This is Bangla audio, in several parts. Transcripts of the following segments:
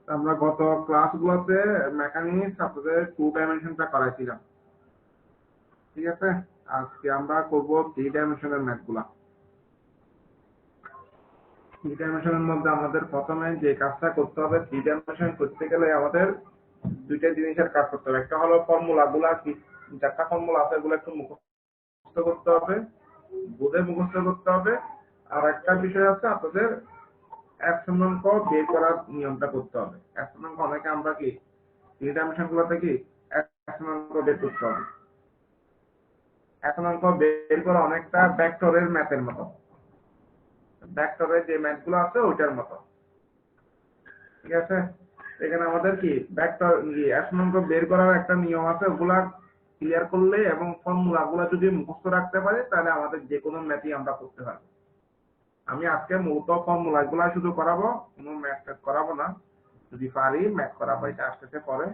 আমরা গত ক্লাসগুলোতে মেকানিক্স আপনাদের 2 ডাইমেনশনটা করাইছিলাম, ঠিক আছে? আজকে আমরা করব 3 ডাইমেনশনের ম্যাথগুলা। 3 ডাইমেনশনের মধ্যে আমাদের প্রথমে যে কাজটা করতে হবে, 3 ডাইমেনশন করতে গেলে আমাদের দুইটা জিনিসের কাজ করতে হবে। একটা হলো ফর্মুলাগুলা কি, চারটা ফর্মুলা আছে, এগুলো একটু মুখস্থ করতে হবে, বুঝে মুখস্থ করতে হবে। আর একটা বিষয় আছে আপনাদের অ্যাপসনাঙ্ক বের করার নিয়মটা করতে হবে। অ্যাপসনাঙ্ক অনেকে আমরা কি 3 ডাইমেনশন গুলোতে কি অ্যাপসনাঙ্ক বের করতে হবে। অ্যাপসনাঙ্ক বের করা অনেকটা ভেক্টরের ম্যাথের মতো, ভেক্টরের যে ম্যাথগুলো আছে ওইটার মতো, ঠিক আছে? এখানে আমাদের কি ভেক্টর অ্যাপসনাঙ্ক বের করার একটা নিয়ম আছে, ওগুলা ক্লিয়ার করলে এবং ফর্মুলাগুলো যদি মুখস্থ রাখতে পারি তাহলে আমাদের যে কোনো ম্যাথই আমরা করতে পারবো। আমি আজকে মূলত ফর্মুলাগুলো শুধু করাবো, কোনো ম্যাথ করাবো না। যদি পারি ম্যাথ করাবো, এটা আসতে পরে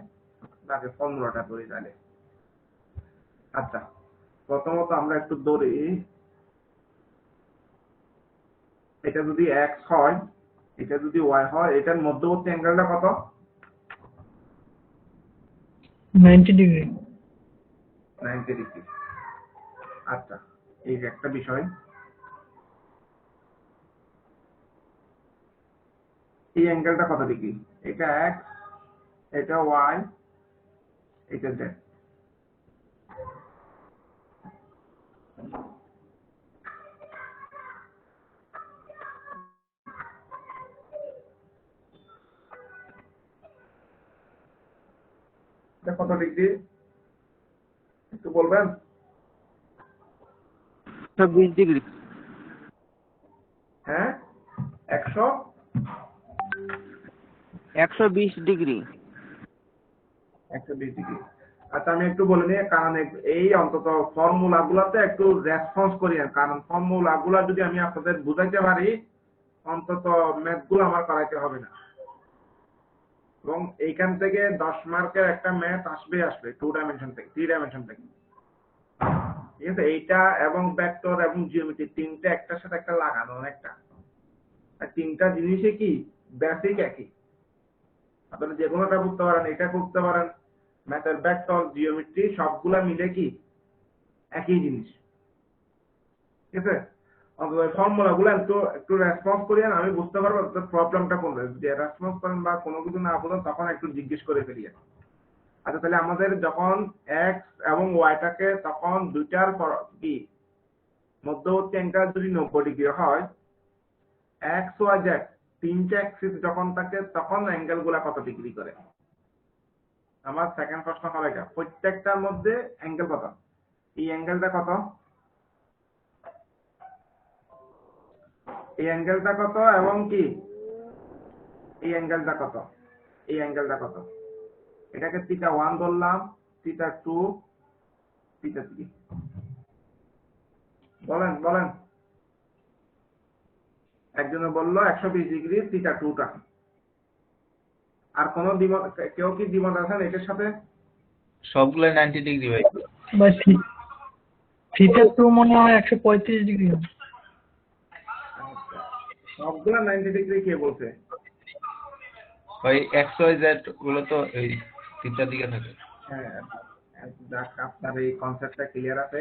আগে ফর্মুলাটা ধরি তাহলে। আচ্ছা, প্রথমত আমরা একটু ধরি, এটা যদি x হয়, এটা যদি y হয়, এটার মধ্যবর্তী অ্যাঙ্গেলটা কত? 90 ডিগ্রি। 90 ডিগ্রি। আচ্ছা, এই যে একটা বিষয়, এই অ্যাঙ্গেলটা কত ডিগ্রি? এটা x, এটা y, এটা z। এটা কত ডিগ্রি একটু বলবেন? 120 ডিগ্রি। হ্যাঁ, 120 ডিগ্রি। 120 ডিগ্রি। আচ্ছা, আমি একটু বলে নিই, কারণ এই অন্তত ফর্মুলাগুলোতে একটু রেসপন্স করি, কারণ ফর্মুলাগুলো যদি আমি আপনাদের বুঝাইতে পারি অন্তত ম্যাথগুলো আমার করাইতে হবে না। এবং এইখান থেকে 10 মার্কের একটা ম্যাথ আসবে 2 ডাইমেনশন থেকে, 3 ডাইমেনশন থেকে, ঠিক আছে? এইটা এবং ভেক্টর এবং জিওমেট্রি তিনটা একটার সাথে একটা লাগানো অনেকটা, আর তিনটা জিনিসই কি বেসিক একই। আপনারা যে কোনোটা করতে পারেন, এটা করতে পারেন, ম্যাথের ভেক্টর জিওমেট্রি সবগুলা মিলে কি একই জিনিস, ঠিক আছে? অন্তত ফর্মুলাগুলো একটু একটু রেসপন্স করিয়েন, আমি বুঝতে পারবো প্রবলেমটা কোনটা। যদি রেসপন্স করেন বা কোনো কিছু না বলেন তখন একটু জিজ্ঞেস করে ফেলিয়েন। আচ্ছা, তাহলে আমাদের যখন x এবং y টাকে তখন দুইটার কি মধ্যবর্তী অ্যাঙ্গেল যদি 90 ডিগ্রি হয়, x y z তিনটা অ্যাক্সিস যখন থাকে তখন অ্যাঙ্গেল গুলা কত ডিগ্রি করে? আমার সেকেন্ড প্রশ্ন হবে এটা, প্রত্যেকটার মধ্যে অ্যাঙ্গেল কত? এই অ্যাঙ্গেলটা কত? এই অ্যাঙ্গেলটা কত এবং কি এই অ্যাঙ্গেলটা কত? এই অ্যাঙ্গেলটা কত? এটাকে থিটা 1 ধরলাম, থিটা 2, থিটা 3। বলেন বলেন। একজনে বললো 120 ডিগ্রি থিটা 2টা। আর কোন দ্বিমত, কেউ কি দ্বিমত আছেন এটার সাথে? সবগুলো 90 ডিগ্রি ভাই। ভাই থিটা 2 মনে হয় 135 ডিগ্রি হবে। আচ্ছা, সবগুলা 90 ডিগ্রি কে বলছে? ভাই x y z গুলো তো এই তিনটা দিকে থাকে। হ্যাঁ, যাক আপনার এই কনসেপ্টটা ক্লিয়ার আছে।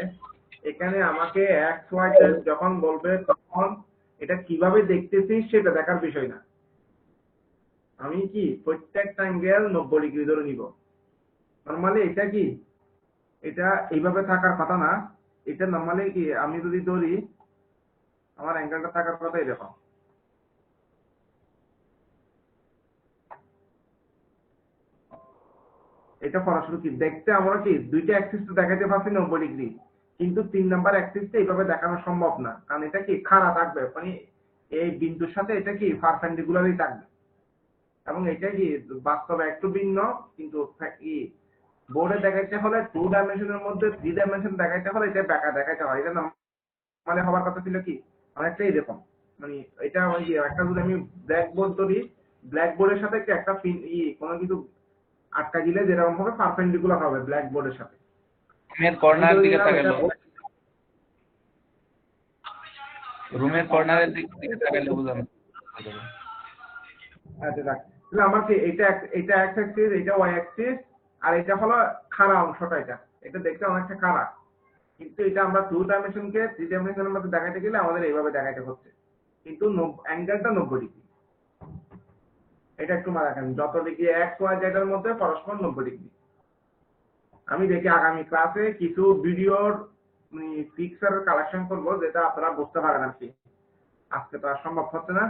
এখানে আমাকে এক্স ওয়াই জেড যখন বলবে তখন এটা কিভাবে দেখতেছি সেটা দেখার বিষয় না। আমি কি প্রত্যেকটা অ্যাঙ্গেল 90 ডিগ্রি ধরে নিব। নরমালি এটা কি, এটা এইভাবে থাকার কথা না। এটা নরমালি কি আমি যদি ধরি, আমার অ্যাঙ্গেলটা থাকার কথা এরকম। এটা সরাসরি কি দেখতে আমরা কি দুইটা অ্যাক্সিস তো দেখাতে পারছি 90 ডিগ্রি, কিন্তু 3 নাম্বার অ্যাক্সিসটা এইভাবে দেখানো সম্ভব না, কারণ এটা কি খাড়া থাকবে, মানে এই বিন্দুর সাথে এটা কি পারপেন্ডিকুলারই থাকবে। এবং এটা কি বাস্তবে একটু ভিন্ন, কিন্তু কি বোর্ডে দেখাইতে হলে 2 ডাইমেনশনের মধ্যে 3 ডাইমেনশন দেখাইতে হলে এটা বেঁকা দেখাইতে হয়। এটা মানে হবার কথা ছিল কি অনেকটাই এরকম, মানে এটা ওই একটা যদি আমি ব্ল্যাক বোর্ড ধরি, ব্ল্যাক বোর্ডের সাথে কি একটা কোনো কিছু আটকা দিলে যেরকম হবে পারপেন্ডিকুলার হবে ব্ল্যাক বোর্ডের সাথে। রুমের কর্নারের দিকে তাকালো, রুমের কর্নারের দিকে তাকালে বুঝানো। আচ্ছা, তাহলে আমার কি এটা এক্স অ্যাক্সিস, এটা ওয়াই অ্যাক্সিস, আর এটা হলো খাড়া অংশটা। এটা দেখতে অনেকটা খাড়া, কিন্তু এটা আমরা 2 ডাইমেনশনকে 3 ডাইমেনশনের মধ্যে দেখাতে গেলে আমাদের এইভাবে দেখাতে হচ্ছে, কিন্তু অ্যাঙ্গেলটা 90 ডিগ্রি। এটা একটু মাথা রাখেন, যত ডিগ্রি এক্স ওয়াই জেড এর মধ্যে পরস্পর 90 ডিগ্রি। আমি দেখি আগামী ক্লাসে কিছু ভিডিওর পিকচার কালেকশন করব, যেটা আপনারা বুঝতে পারেন আর কি। আজকে তো আর সম্ভব হচ্ছে না,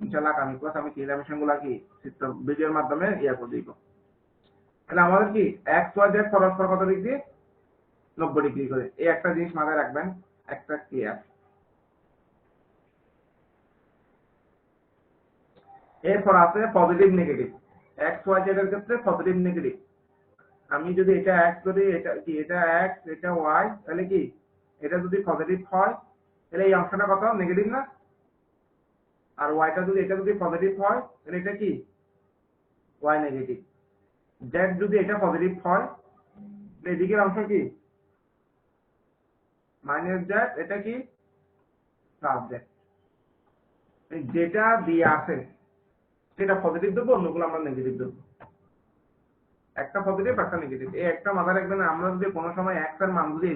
ইনশাআল্লাহ আগামী ক্লাস আমি 3 ডাইমেনশন গুলা কি চিত্র ভিডিওর মাধ্যমে করে দিব। তাহলে আমাদের কি এক্স ওয়াই জেড পরস্পর কত ডিগ্রি? 90 ডিগ্রি করে। এই একটা জিনিস মাথায় রাখবেন, একটা ক্লিয়ার। এরপর আছে positive negative. X y z এর ক্ষেত্রে পজিটিভ নেগেটিভ। আমি যদি এটা এক্স ধরি, এটা কি, এটা এক্স, এটা ওয়াই, তাহলে কি এটা যদি পজিটিভ হয় তাহলে এই অংশটা কত? নেগেটিভ না? আর ওয়াইটা যদি, এটা যদি পজিটিভ হয় তাহলে এটা কি? Y negative. জেড যদি এটা পজিটিভ হয় তাহলে এদিকের অংশ কি? মাইনাস জেড, এটা কি? Plus Z. যেটা দিয়ে আছে সেটা পজিটিভ দেবো, অন্যগুলো আমরা নেগেটিভ দেবো। একটা পজিটিভ একটা নেগেটিভ, এই একটা মাথায় রাখবেন। আমরা যদি কোনো সময় এক্স এর মান যদি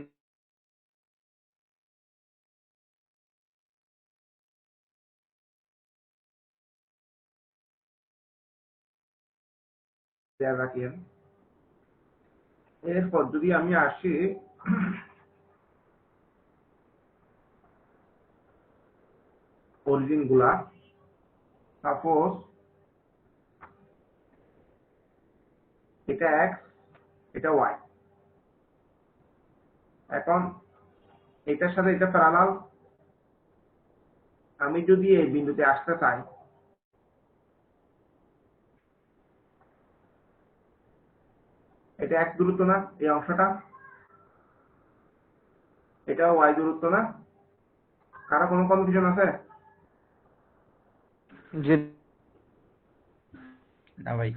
রাখেন। এরপর যদি আমি আসি অরিজিন গুলা, সাপোজ এটা এক্স, এটা ওয়াই। এখন এটার সাথে এটা প্যারালাল। আমি যদি এই বিন্দুতে আসতে চাই, এটা এক্স দূরত্ব না এই অংশটা? এটা ওয়াই দূরত্ব না? কারো কোনো কনফিউশন আছে? জি না ভাই।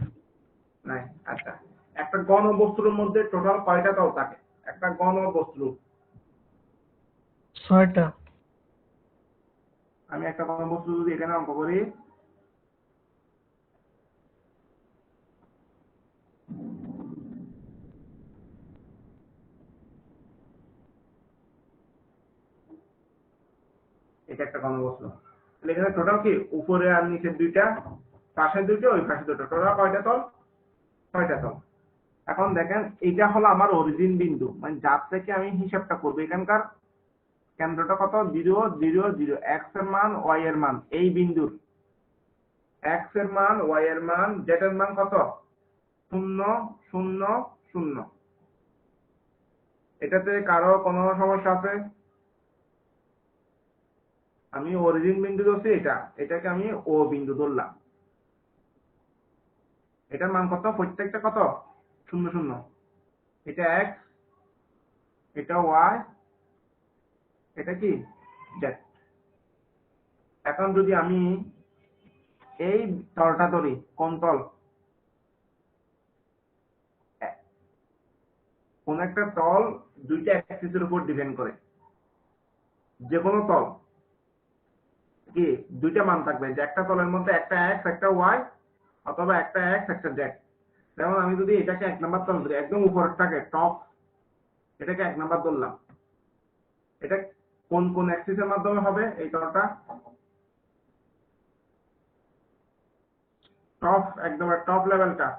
নাই। আচ্ছা, একটা ঘন বস্তুর মধ্যে টোটাল কয়টা তল থাকে? একটা ঘন বস্তু, 6টা। আমি একটা ঘন বস্তু যদি এখানে অঙ্ক করি, এটা একটা ঘন বস্তু, তাহলে এখানে টোটাল কি উপরে আর নিচে দুইটা, পাশে দুইটা, ওই পাশে দুটো, টোটাল কয়টা তল? 6টা তল। এখন দেখেন এইটা হলো আমার অরিজিন বিন্দু, মানে যার থেকে আমি হিসাবটা করবো। এখানকার কেন্দ্রটা কত? 0 0 0। এক্স এর মান, ওয়াই এর মান, এই বিন্দুর এক্স এর মান, ওয়াই এর মান, জেড এর মান কত? 0 0 0। এটাতে কারো কোনো সমস্যা আছে? আমি অরিজিন বিন্দু ধরছি, এটাকে আমি ও বিন্দু ধরলাম। এটার মান কত? প্রত্যেকটা কত? 0 0। এটা এক্স, এটা ওয়াই, এটা কি? জেড। এখন যদি আমি এই তলটা ধরি, কোন তল? কোন একটা তল দুইটা অ্যাক্সিসের উপর ডিপেন্ড করে। যে কোনো তল কি দুইটা মান থাকবে, যে একটা তলের মধ্যে একটা এক্স একটা ওয়াই, অথবা একটা এক্স একটা জেড। যেমন আমি যদি এটাকে 1 নাম্বার তল ধরি, একদম উপরেরটাকে টপ, এটাকে 1 নাম্বার ধরলাম। এটা কোন কোন অ্যাক্সিসের মাধ্যমে হবে এই তলটা? টপ, একদম টপ লেভেলটা।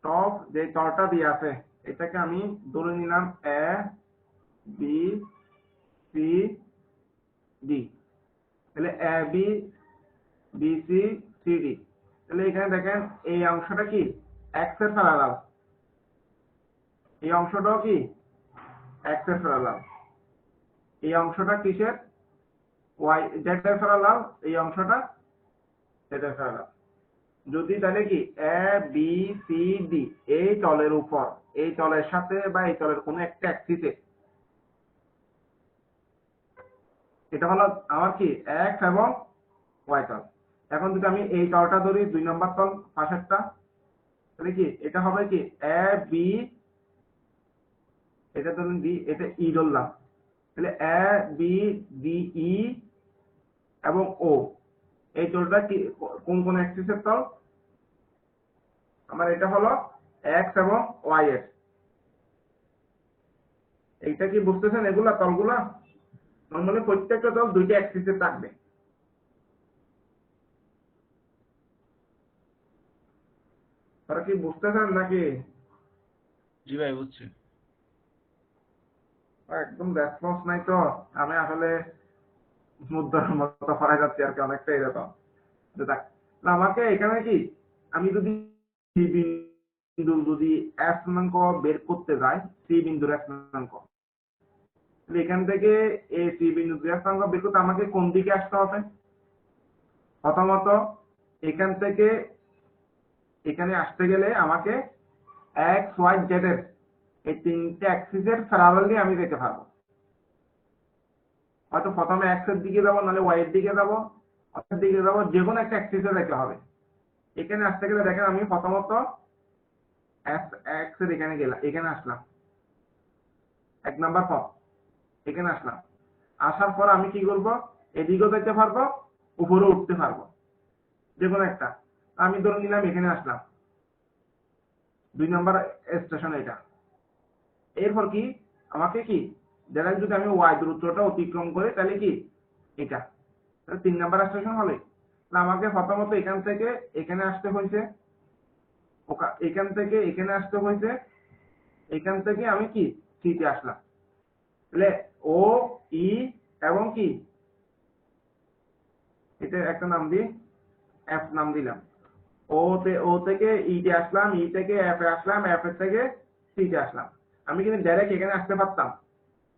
টপ যে তলটা দিয়ে আছে, এটাকে আমি ধরে নিলাম এ বি সি ডি। তাহলে A B B C C D. তাহলে এখানে দেখেন এই অংশটা কি? এক্স এর প্যারালাল। এই অংশটাও কি? এক্স এর প্যারালাল। এই অংশটা কিসের? ওয়াই জেড এর প্যারালাল। এই অংশটা জেড এর প্যারালাল। যদি তাহলে কি এ বি সি ডি এই তলের উপর, এই তলের সাথে বা এই তলের কোনো একটা অ্যাক্সিসে, এটা হলো আমার কি এক্স এবং ওয়াই তল। এখন যদি আমি এই তলটা ধরি 2 নম্বর তল পাশেরটা, তাহলে কি এটা হবে কি এ বি, এটা ধরুন ডি, এটা ই ধরলাম, তাহলে এ বি ডি ই এবং ও এই তলটা কি কোন কোন অ্যাক্সিসের তল? আমার এটা হলো এক্স এবং ওয়াই এর। এইটা কি বুঝতেছেন? এগুলা তলগুলা নরমালি প্রত্যেকটা তল দুইটা অ্যাক্সিসে থাকবে। তারা কি বুঝতেছেন নাকি? জি ভাই বুঝছি। একদম রেসপন্স নাই তো, আমি আসলে মুদ্রার মতো হয়ে যাচ্ছি আর কি, অনেকটাই এরকম। আমাকে এখানে কি আমি যদি সি বিন্দু যদি এস স্থানাঙ্ক বের করতে যাই, সি বিন্দুর এস স্থানাঙ্ক, এখান থেকে এই সি বিন্দু স্থানাঙ্ক বের করতে আমাকে কোন দিকে আসতে হবে? প্রথমত এখান থেকে এখানে আসতে গেলে আমাকে এক্স ওয়াই জেড এর এই তিনটে অ্যাক্সিসের প্যারালালি আমি যেতে পারবো। হয়তো প্রথমে এক্স এর দিকে যাবো, নাহলে ওয়াই এর দিকে যাবো, অর্থাৎ দিকে যাবো, যে কোনো একটা অ্যাক্সিসে যেতে হবে। এখানে আসতে গেলে দেখেন আমি প্রথমত এক্স এর এখানে গেলাম, এখানে আসলাম, 1 নাম্বার পথ এখানে আসলাম। আসার পর আমি কি করব? এদিকেও যেতে পারবো, উপরে উঠতে পারবো, যে কোনো একটা। আমি ধরে নিলাম এখানে আসলাম, 2 নাম্বার স্টেশন এটা। এরপর কি আমাকে কি ধরেন যদি আমি ওয়াই দূরত্বটা অতিক্রম করি তাহলে কি এটা, তাহলে 3 নাম্বার স্টেশন হবে। আমাকে প্রথমত এখান থেকে এখানে আসতে হয়েছে, এখান থেকে এখানে আসতে হয়েছে, এখান থেকে আমি কি সিতে আসলাম। তাহলে ও ই এবং কি এটা একটা নাম দিই, এফ নাম দিলাম। ও থেকে ই তে আসলাম, ই থেকে এফ এ আসলাম, এফ এর থেকে সি তে আসলাম। আমি কিন্তু ডাইরেক্ট এখানে আসতে পারতাম।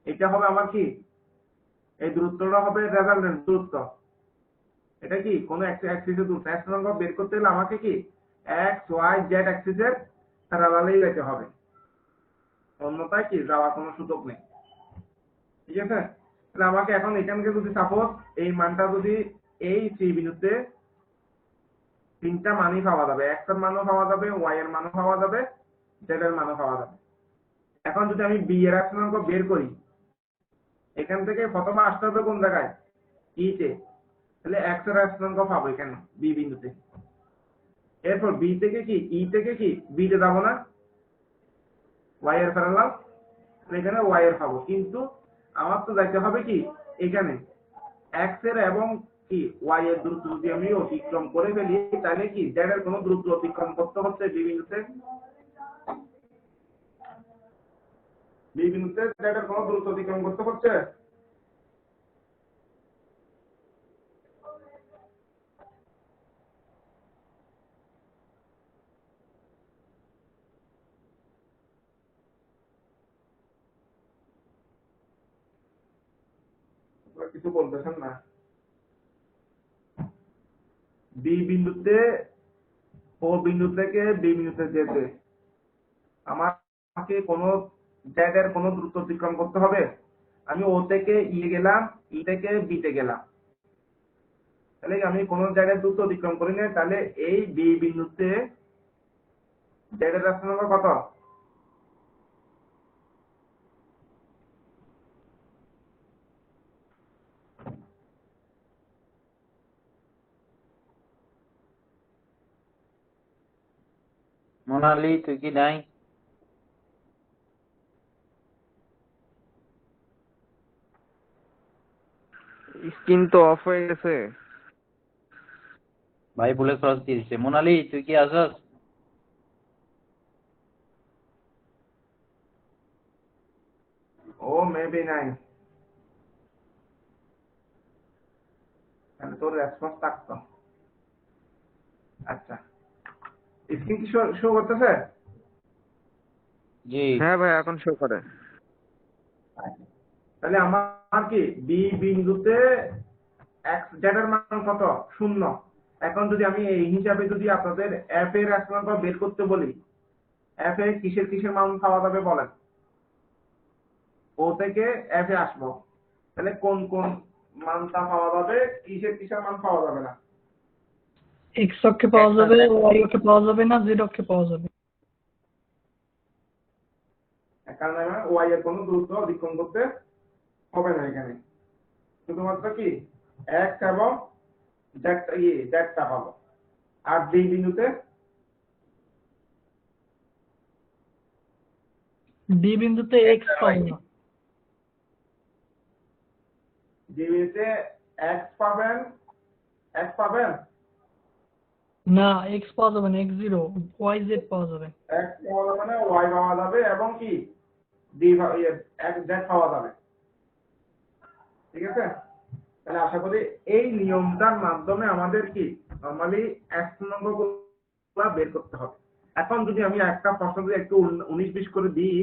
এটা হবে আমার কি, এই দূরত্বটা হবে রেজাল্টেন্ট দূরত্ব। এটা কি কোন অ্যাক্সিসের দূরত্ব। এক্স স্থানাঙ্ক বের করতে হলে আমাকে কি এক্স ওয়াই জেড অ্যাক্সিসের প্যারালালি যেতে হবে, অন্যথায় কি যাওয়ার কোনো সুযোগ নেই। ঠিক আছে? তাহলে আমাকে এখন এখানকে যদি সাপোজ এই মানটা যদি এই সি বিন্দুতে তিনটা মানই পাওয়া যাবে, এক্স এর মানও পাওয়া যাবে, ওয়াই এর মানও পাওয়া যাবে, জেড এর মানও পাওয়া যাবে। এখন যদি আমি বি এর স্থানাঙ্ক বের করি, এখান থেকে প্রথমে আসতে হবে কোন জায়গায়? ই তে। তাহলে এক্স এর স্থানাঙ্ক পাবো এখানে বি বিন্দুতে। এরপর বি থেকে কি ই থেকে কি বি তে যাবো না, ওয়াই এর প্যারালাল, এখানে ওয়াই এর পাবো। কিন্তু আমার তো যাইতে হবে কি এখানে এক্স এর এবং কি ওয়াই এর দূরত্ব যদি আমি অতিক্রম করে ফেলি, তাহলে কি জেড এর কোনো দূরত্ব অতিক্রম করতে হচ্ছে বি বিন্দুতে, জেড এর কোনো দূরত্ব অতিক্রম করতে হচ্ছে। কিছু বলতেছেন না। বি বিন্দুতে ও বিন্দু থেকে বি বিন্দুতে যেতে আমাকে কোনো জেড এর কোনো দূরত্ব অতিক্রম করতে হবে। আমি ও থেকে ই গেলাম, ই থেকে বি তে গেলাম, তাহলে আমি কোনো জায়গায় দূরত্ব অতিক্রম করি না। তাহলে এই বি বিন্দুতে জেড এর স্থানাঙ্ক কত? মোনালি তুই কি নাই? স্ক্রিন তো অফ হয়ে গেছে। ভাই বলে ক্রস দিয়ে দিছে। মোনালি তুই কি আসস? ও মেবি নাই, তাহলে তোর রেসপন্স থাকতো। আচ্ছা, স্ক্রিন কি শো করতেছে? জি। হ্যাঁ ভাই এখন শো করে। তাহলে আমার কি বি বিন্দুতে এক্স জেড এর মান কত? 0। এখন যদি আমি এই হিসাবে যদি আপনাদের এফ এর স্থানাঙ্ক বের করতে বলি, এফ এ কিসের কিসের মান পাওয়া যাবে বলেন? ও থেকে এফ এ আসবো, তাহলে কোন কোন মানটা পাওয়া যাবে, কিসের কিসের মান পাওয়া যাবে না? এক্স অক্ষে পাওয়া যাবে, ওয়াই অক্ষে পাওয়া যাবে না, জেড অক্ষে পাওয়া যাবে। কারণ ওয়াই এর কোনো দূরত্ব অতিক্রম করতে হবে না এখানে, শুধুমাত্র কি x এবং জেডটা পাবো। আর ডি বিন্দুতে ডি বিন্দুতে এক্স পাবো না। ডি বিন্দুতে x পাবেন, না, এক্স পাওয়া যাবে না, এক্স জিরো, ওয়াই জেড পাওয়া যাবে। x পাওয়া যাবে না, y পাওয়া যাবে এবং কি ডি জেড পাওয়া যাবে। ঠিক আছে, তাহলে আশা করি এই নিয়মটার মাধ্যমে আমাদের কি নরমালি x নম্বরগুলো বের করতে হবে। এখন যদি আমি একটা প্রশ্ন যদি একটু 19-20 করে দিই,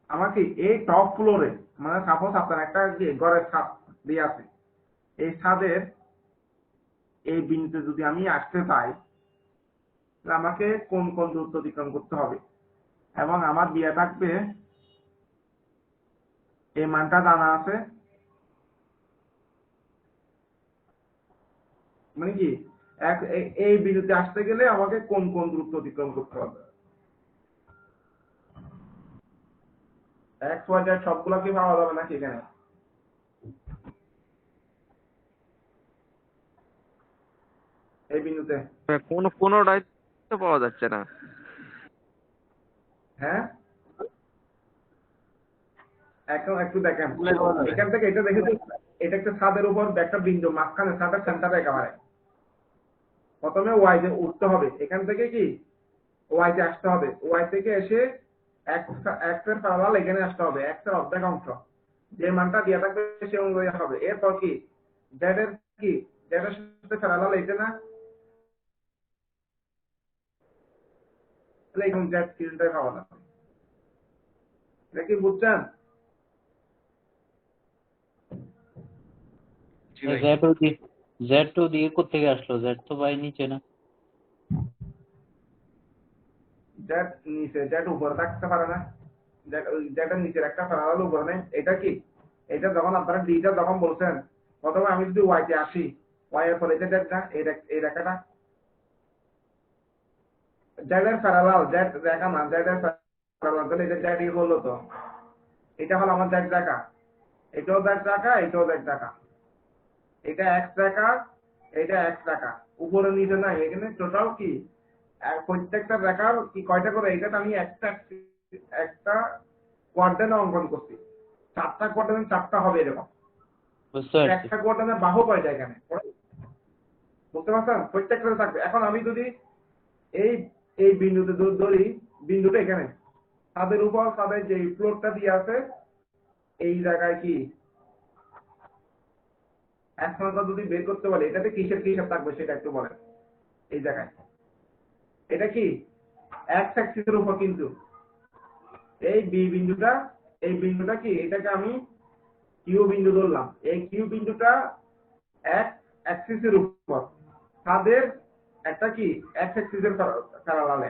আমাকে এই টপ ফ্লোরে মানে সাপোজ আপনার একটা যে ঘরের ছাদ দিয়ে আছে, এই ছাদের এই বিন্দুতে যদি আমি আসতে চাই তাহলে আমাকে কোন কোন দূরত্ব অতিক্রম করতে হবে, এবং আমার দিয়ে থাকবে এই মানটা জানা আছে, মানে কি এই বিন্দুতে আসতে গেলে আমাকে কোন কোন দূরত্ব অতিক্রম করতে হবে। x y z সবগুলো কি পাওয়া যাবে নাকি এখানে? এই বিন্দুতে কোনোটাই তো পাওয়া যাচ্ছে না। হ্যাঁ, এখন একটু দেখেন এখান থেকে এটা দেখেছি, এটা একটা ছাদের উপর একটা বিন্দু, মাঝখানে ছাদের সেন্টারে একেবারে প্রথমে ওয়াই তে উঠতে হবে, এখান থেকে কি ওয়াই তে আসতে হবে, ওয়াই থেকে এসে এক্স এর প্যারালাল এখানে আসতে হবে, এক্স এর অর্ধেক অংশ যে মানটা দেওয়া থাকবে সে অনুযায়ী হবে। এরপর কি জেড এর সাথে প্যারালাল এটা না, তাহলে এখন জেড ফিল্ডটাই পাওয়া যাবে। এটা কি বুঝছেন? জেড টু দিয়ে কোথেকে আসলো? জেড তো বাই নিচে না। জেড নিচে, জেড উপরে থাকতে পারে না, জেড এর নিচের একটা প্যারালাল উপরে নেই। এটা কি, এটা যখন আপনারা ডিটা যখন বলছেন, প্রথমে আমি যদি ওয়াই তে আসি, ওয়াই এর পরে এটা জেড না, এই রেখাটা জেড এর প্যারালাল, জেড রেখা না, জেড এর প্যারালাল, তাহলে এটা জেড হলো, তো এটা হলো আমার জেড রেখা, এটাও জেড রেখা, এটাও জেড রেখা, এটা এক্স রেখা, এটা এক্স রেখা, উপরে নিচে নাই, এখানে টোটাল কি প্রত্যেকটা রেখার কি কয়টা করে, এটা আমি একটা কোয়াড্রেন্ট অঙ্কন করছি, 4টা কোয়াড্রেন্ট 4টা হবে এরকম, বুঝতে পারছি। একটা কোয়াড্রেন্টের বাহু কয়টা এখানে বুঝতে পারছেন, প্রত্যেকটা থাকবে। এখন আমি যদি এই এই বিন্দুতে ধরি, বিন্দুটা এখানে ছাদের উপর, ছাদের যে ফ্লোরটা দিয়ে আছে এই জায়গায় কি এখন যদি বের করতে বলে এটাতে কিসের কি হিসাব থাকবে সেটা একটু বলেন। এই জায়গায় এটা কি এক্স অ্যাক্সিসের উপর, কিন্তু এই বিন্দুটা কি, এটাকে আমি কিউ বিন্দু ধরলাম, এই কিউ বিন্দুটা এক্স অ্যাক্সিসের উপর, তাদের একটা কি এক্স অ্যাক্সিসের প্যারালালে,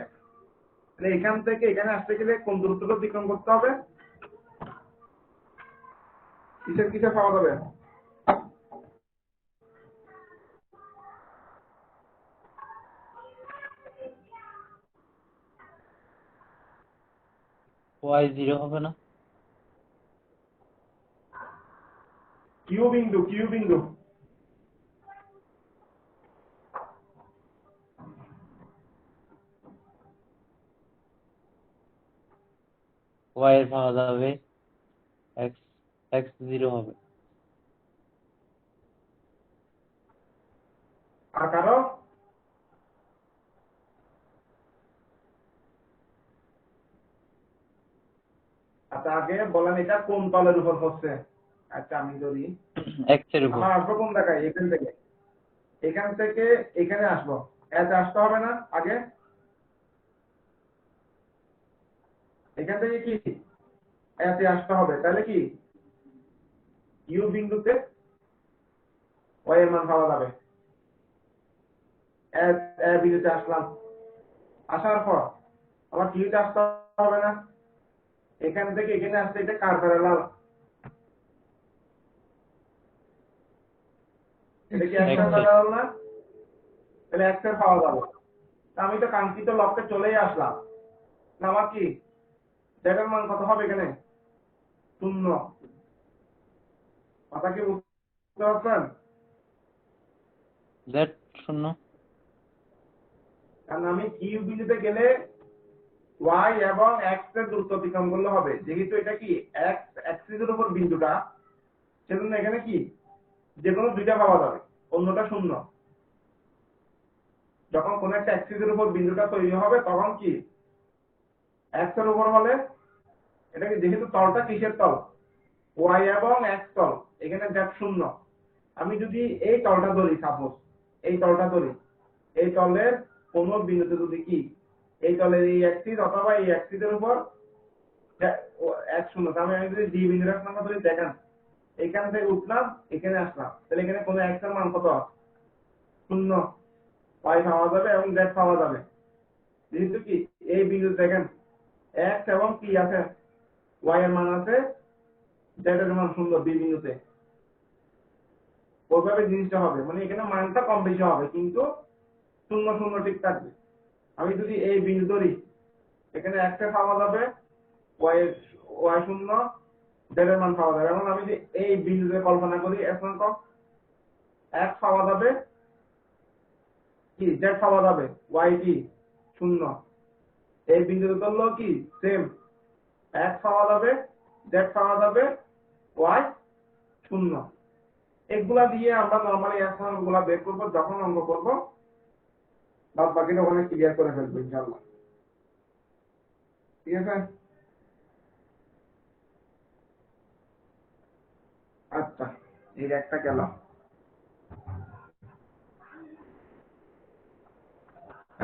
তাহলে এখান থেকে এখানে আসতে গেলে কোন দূরত্বটা অতিক্রম করতে হবে, কিসের পাওয়া যাবে? ওয়াই জিরো হবে না? কিউ বিন্দু ওয়াই এর পাওয়া যাবে এক্স, এক্স জিরো হবে। আর কারো আচ্ছা আগে বলেন এটা কোন তলের উপর হচ্ছে। আচ্ছা আমি যদি এক্স এর উপর। আমার আসবো কোন জায়গায়, এখান থেকে এখানে আসবো, এতে আসতে হবে না, আগে এখান থেকে কি এতে আসতে হবে, তাহলে কি ইউ বিন্দুতে ওয়াই এর মান পাওয়া যাবে। এ বিন্দুতে আসলাম, আসার পর আমার কিউতে আসতে হবে না, এখান থেকে এখানে আসতে এটা কার প্যারালাল, এটা কি এক্স এর প্যারালাল না, তাহলে এক্স এর পাওয়া যাবে। আমি তো কাঙ্ক্ষিত লক্ষ্যে চলেই আসলাম, আমার কি জেড এর মান কত হবে এখানে? 0। কথা কি বুঝতে পারছেন? জেড 0। কারণ আমি কিউ বিন্দুতে গেলে y এবং x এর দূরত্ব অতিক্রম করলে হবে, যেহেতু এটা কি x অ্যাক্সিসের উপর বিন্দুটা, সেজন্য এখানে কি যে কোনো দুইটা পাওয়া যাবে, অন্যটা 0। যখন কোন একটা অ্যাক্সিসের উপর বিন্দুটা তৈরি হবে তখন কি x এর উপর হলে এটা কি, যেহেতু তলটা কিসের তল, y এবং x তল, এখানে z 0। আমি যদি এই তলটা ধরি, সাপোজ এই তলটা ধরি, এই তলের কোন বিন্দুতে যদি কি এই তলের এই অ্যাক্সিস অথবা এই অ্যাক্সিসের উপর x 0, তাহলে আমি যদি ডি বিন্দুর নাম্বার ধরি, দেখেন এখান থেকে উঠলাম এখানে আসলাম, তাহলে এখানে কোন x এর মান কত? 0। y পাওয়া যাবে এবং z পাওয়া যাবে, যেহেতু কি এই বিন্দু দেখেন x এবং কি আছে, y এর মান আছে, z এর মান 0 বি বিন্দুতে। ওইভাবে জিনিসটা হবে, মানে এখানে মানটা কম বেশি হবে কিন্তু 0 0 ঠিক থাকবে। আমি যদি এই বিন্দু ধরি, এখানে x এর পাওয়া যাবে, y 0, z এর মান পাওয়া যাবে। এবং আমি যদি এই বিন্দুতে কল্পনা করি, x পাওয়া যাবে, কি z পাওয়া যাবে, y কি 0। এই বিন্দুতে ধরলেও কি সেম, x পাওয়া যাবে, z পাওয়া যাবে, y 0। এগুলা দিয়ে আমরা নরমালি এখন গুলা বের করবো যখন অঙ্ক করবো, বাদ বাকিটা ওখানে ক্লিয়ার করে ফেলবো ইনশাআল্লাহ। ঠিক আছে? আচ্ছা, এই একটা গেল।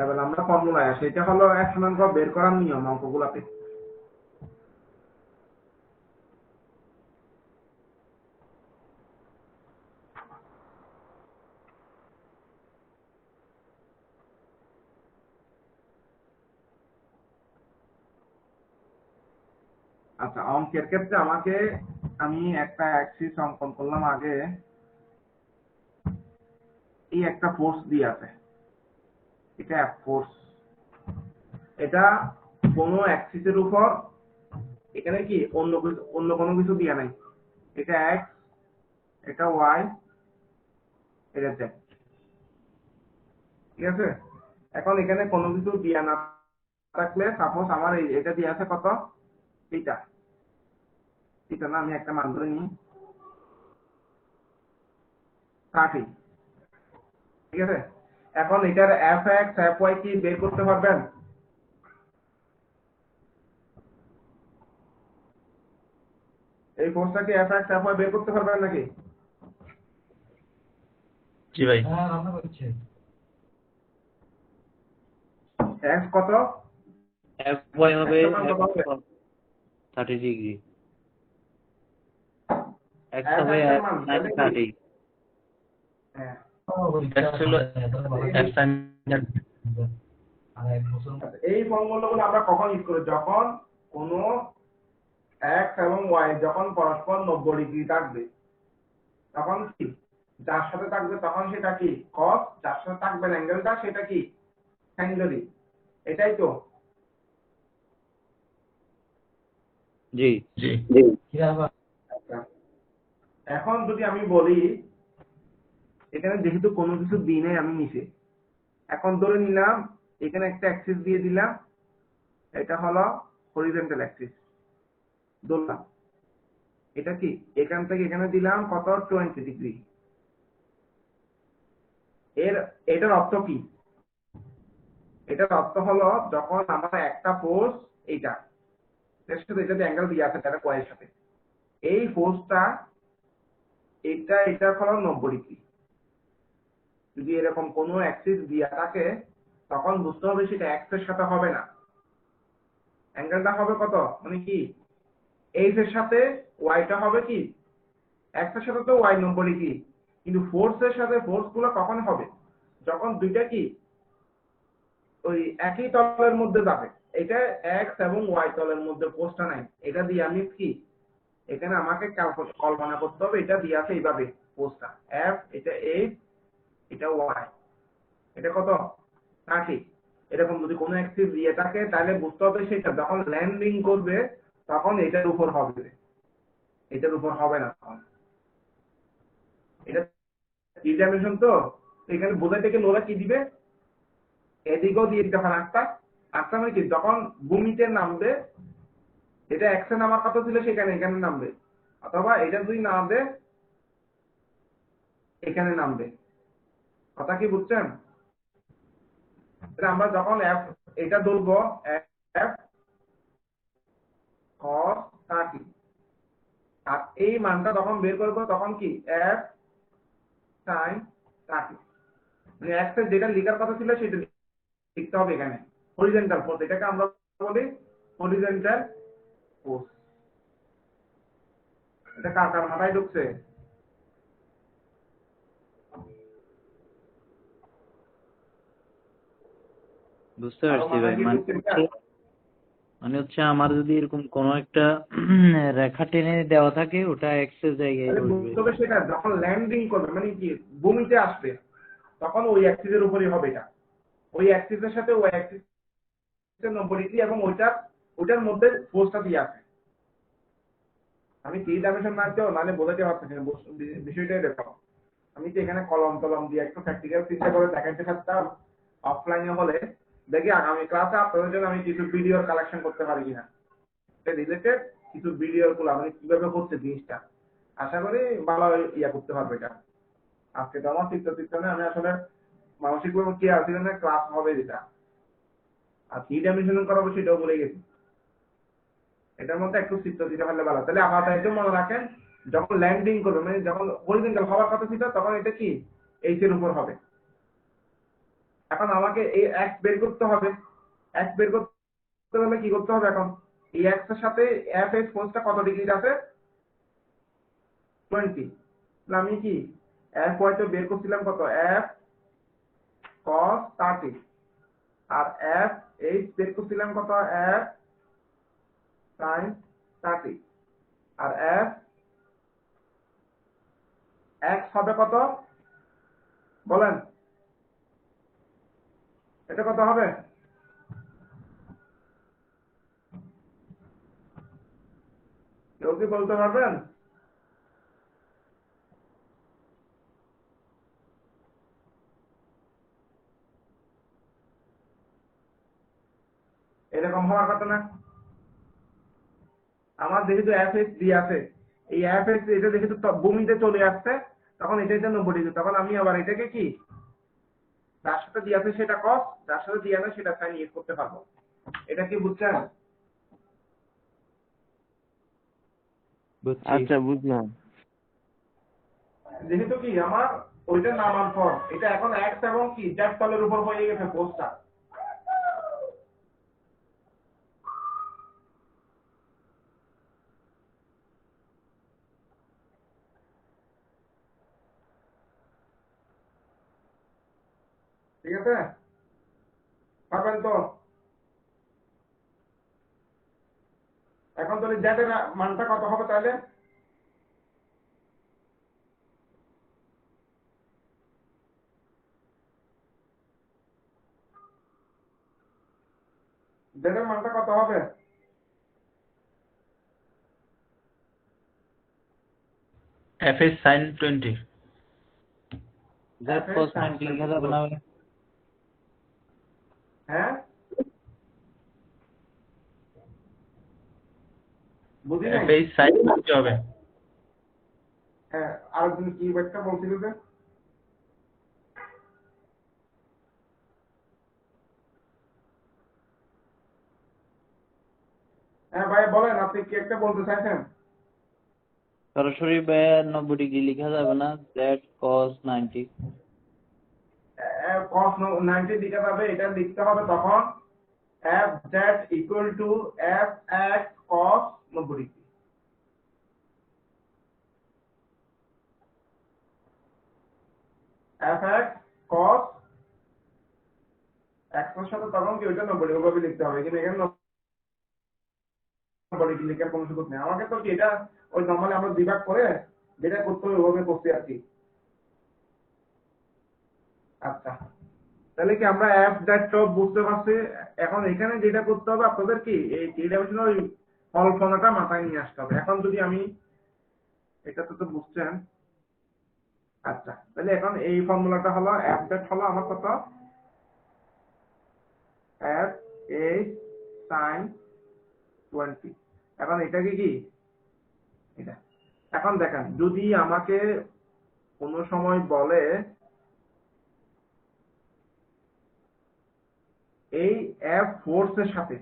এবার আমরা ফর্মুলায় আসি, এটা হলো এক শতাংশ বের করার নিয়ম অঙ্কগুলাতে। আচ্ছা, অঙ্কের ক্ষেত্রে আমি একটা অ্যাক্সিস অঙ্কন করলাম আগে। এই একটা ফোর্স দিয়ে আছে, এটা ফোর্স, এটা কোনো অ্যাক্সিসের উপর, এখানে কি অন্য কোনো কিছু দিয়া নাই, এটা x, এটা y, এটা z। ঠিক আছে? এখন এখানে কোনো কিছু দিয়া না থাকলে, সাপোজ আমার এটা দিয়ে আছে কত, এটা না, আমি একটা মান ধরে নিই 30। ঠিক আছে? এখন এটার fx fy কি বের করতে পারবেন? এই ফোর্সটা কি fx fy বের করতে পারবেন নাকি? জি ভাই। x কত, fy হবে x এর মান কত হবে? 30 ডিগ্রি, x fx হবে এর মান তাহলে কি? 30। হ্যাঁ, এই ফর্মুলাগুলো আমরা কখন ইউজ করি? যখন কোনো x এবং y যখন পরস্পর 90 ডিগ্রি থাকবে, তখন কি যার সাথে থাকবে তখন সেটা কি cos, যার সাথে থাকবে অ্যাঙ্গেলটা সেটা কি sin ধরি। এটাই তো? জি জি। আচ্ছা, এখন যদি আমি বলি, এখানে যেহেতু কোনো কিছু দিই নাই আমি নিচে, এখন ধরে নিলাম এখানে একটা অ্যাক্সিস দিয়ে দিলাম, এটা হলো হরিজন্টাল অ্যাক্সিস ধরলাম, এটা কি এখান থেকে এখানে দিলাম কত, 20 ডিগ্রি। এটার অর্থ কি? এটার অর্থ হলো যখন আমার একটা ফোর্স এইটা এর সাথে এটাতে অ্যাঙ্গেল দিয়ে আছে তার কয়ের সাথে, এই ফোর্সটা এটা হলো 90 ডিগ্রি। যদি এরকম কোনো অ্যাক্সিস দিয়া থাকে তখন বুঝতে হবে সেটা x এর সাথে হবে না, অ্যাঙ্গেলটা হবে কত, মানে কি h এর সাথে y টা হবে কি, x এর সাথে তো y 90 ডিগ্রি, কিন্তু ফোর্সের সাথে ফোর্স গুলো কখন হবে, যখন দুইটা কি ওই একই তলের মধ্যে যাবে। এটা x এবং y তলের মধ্যে ফোর্সটা নাই, এটা দিয়ে আমি কি এখানে আমাকে কল্পনা করতে হবে, এটা দিয়ে আছে এইভাবে ফোর্সটা f, এটা h, এটা y, এটা কত 30, এরকম যদি কোনো অ্যাক্সিস দিয়ে থাকে তাহলে বুঝতে হবে সেটা যখন ল্যান্ডিং করবে তখন এটার উপর হবে, এটার উপর হবে না। তখন এটা থ্রি ডাইমেনশন তো এখানে বোঝাইতে গেলে ওরা কি দিবে, এদিকেও দিয়ে দিতে পারে আটটা। আটটা মানে কি যখন ভূমিতে নামবে, এটা এক্সে নামার কথা ছিল সেখানে এখানে নামবে, অথবা এটা যদি নামবে এখানে নামবে। কথা কি বুঝছেন? আমরা যখন এফ এটা ধরবো এফ cos 30, আর এই মানটা যখন বের করবো তখন কি এফ sin 30, মানে এক্স এর যেটা লেখার কথা ছিল সেটা লিখতে হবে এখানে হরিজন্টাল ফোর্স, এটাকে আমরা বলি হরিজন্টাল ফোর্স। এটা কার কার মাথায় ঢুকছে? বুঝতে পারছি ভাই, মানে হচ্ছে আমার যদি এরকম কোনো একটা রেখা টেনে দেওয়া থাকে ওটা এক্সের জায়গায় বসবে। তবে সেটা যখন ল্যান্ডিং করবে মানে কি ভূমিতে আসবে তখন ওই অ্যাক্সিসের উপরই হবে, এটা ওই অ্যাক্সিসের সাথে ওই অ্যাক্সিসের 90 ডিগ্রি এবং ওইটার মধ্যে ফোর্সটা দিয়ে আছে। আমি থ্রি ডাইমেনশন মানতেও মানে বোঝাতে পারতেছি না, বিষয়টাই দেখো। আমি তো এখানে কলম টলম দিয়ে একটু প্র্যাকটিক্যাল চিন্তা করে দেখাইতে পারতাম অফলাইনে হলে, দেখি আগামী ক্লাসে আপনাদের জন্য আমি কিছু ভিডিও কালেকশন করতে পারি কিনা রিলেটেড, কিছু ভিডিও গুলো আমি কিভাবে হচ্ছে জিনিসটা, আশা করি ভালো ইয়া করতে পারবে এটা। আজকে তো আমার চিত্তনে আমি আসলে মানসিকভাবে কি আছি না ক্লাস হবে যেটা, আর থ্রি ডাইমেনশন করাবো সেটাও বলে গেছি। এটার মধ্যে একটু চিত্ত দিতে পারলে ভালো। তাহলে আপনারা একটু মনে রাখেন যখন ল্যান্ডিং করবে মানে যখন হরিজন্টাল হওয়ার কথা ছিল তখন এটা কি এইচ এর উপর হবে। এখন আমাকে এই এক্স বের করতে হবে, এক্স বের করতে হলে কি করতে হবে, এখন এই এক্স এর সাথে এফ এর ফোর্সটা কত ডিগ্রি আছে 20, আমি কি এফ হয়তো বের করছিলাম কত এফ cos 30, আর এফ এইচ বের করছিলাম কত এফ sin 30, আর এফ এক্স হবে কত বলেন, এটা কত হবে? কেউ কি বলতে পারবেন? এরকম হওয়ার কথা না। আমার যেহেতু এফ এক্স দিয়ে আছে, এই এফ এক্স এটা যেহেতু ভূমিতে চলে আসছে তখন এটা 90 ডিগ্রি, তখন আমি আবার এটাকে কি যার সাথে দিয়ে আছে সেটা কস, যার সাথে দিয়ে আছে সেটা সাইন ইউজ করতে পারবো। এটা কি বুঝছেন? আচ্ছা বুঝলাম। যেহেতু কি আমার ওইটা নামার পর এটা এখন এক্স এবং কি জেড তলের উপর হয়ে গেছে পোস্টটা, ঠিক আছে পাবেন তো? এখন তাহলে জেড এর মানটা কত হবে তাহলে? জেড এর মানটা কত হবে? F S sin 20, Z cos 90 লেখা যাবে না বলে? হ্যাঁ বুঝি নাই। এফ এস sin 20 হবে। হ্যাঁ আরেকদিন কি একটা বলছিল যে হ্যাঁ ভাই বলেন আপনি কি একটা বলতে চাইছেন? সরাসরি 90 ডিগ্রি লেখা যাবে না, Z cos 90। cos 90 দিকে যাবে, এটা লিখতে হবে তখন f z equal to f x cos 90 degree. f x cos x এর সাথে তখন কি ওইটা 90 ডিগ্রি ভাবে লিখতে হবে, কিন্তু এখানে 90 ডিগ্রি লেখার কোনো সুযোগ নেই। আমাকে তো কি এটা ওই নরমালি আমরা বিভাগ করে যেটা করতে হবে ওভাবে করতে আর কি। আচ্ছা তাহলে তাহলে কি আমরা এফ ড্যাটটাও বুঝতে পারছি। এখন এখানে যেটা করতে হবে আপনাদের কি এই থ্রি ডাইমেনশনাল কল্পনাটা মাথায় নিয়ে আসতে হবে। এখন যদি আমি এটা তো বুঝছেন। আচ্ছা, তাহলে এখন এই ফর্মুলাটা হলো এফ ড্যাট হলো আমার কত, এফ এ সাইন 20। এখন এটাকে কি এটা, এখন দেখেন যদি আমাকে কোনো সময় বলে এই এফ ফোর্সের সাথে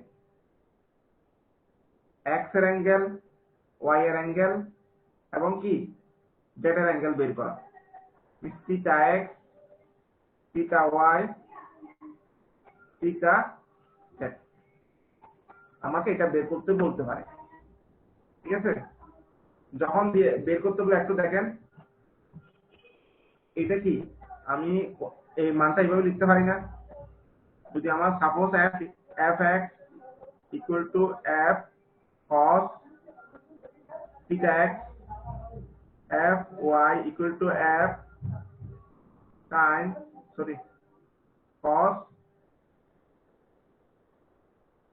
এক্স এর অ্যাঙ্গেল, ওয়াই এর অ্যাঙ্গেল এবং কি জেড এর অ্যাঙ্গেল বের করা, theta x, theta y, theta z, আমাকে এটা বের করতে বলতে পারে। ঠিক আছে, যখন বের করতে বলে একটু দেখেন এটা কি আমি এই মানটা এইভাবে লিখতে পারি না। যদি আমার suppose F x equal to F cos theta x, f y equal to f sin cos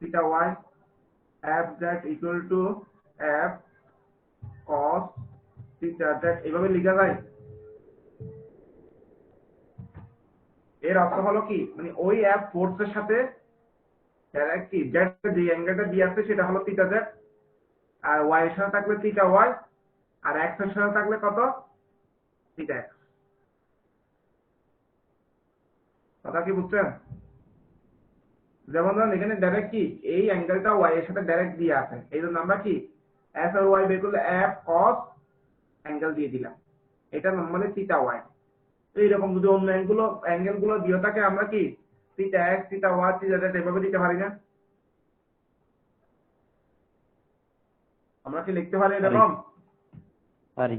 theta y, f z equal to f cos theta z, এইভাবে লেখা যায়। এর অর্থ হলো কি, মানে ওই f ফোর্সের সাথে ডাইরেক্ট কি z যে অ্যাঙ্গেলটা দিয়ে আছে সেটা হলো থিটা z, আর y এর সাথে থাকলে থিটা y, আর x এর সাথে থাকলে কত, থিটা x। কথা কি বুঝছেন? যেমন ধরুন এখানে ডাইরেক্ট কি এই অ্যাঙ্গেলটা y এর সাথে ডাইরেক্ট দিয়ে আছে, এই জন্য আমরা কি f আর y বের করলে f cos অ্যাঙ্গেল দিয়ে দিলাম, এটা নরমালি থিটা y। এইরকম যদি অন্য অ্যাঙ্গেলগুলো দিয়ে থাকে আমরা কি theta x, theta y, theta z এভাবে দিতে পারি না? আমরা কি লিখতে পারি এরকম? পারি।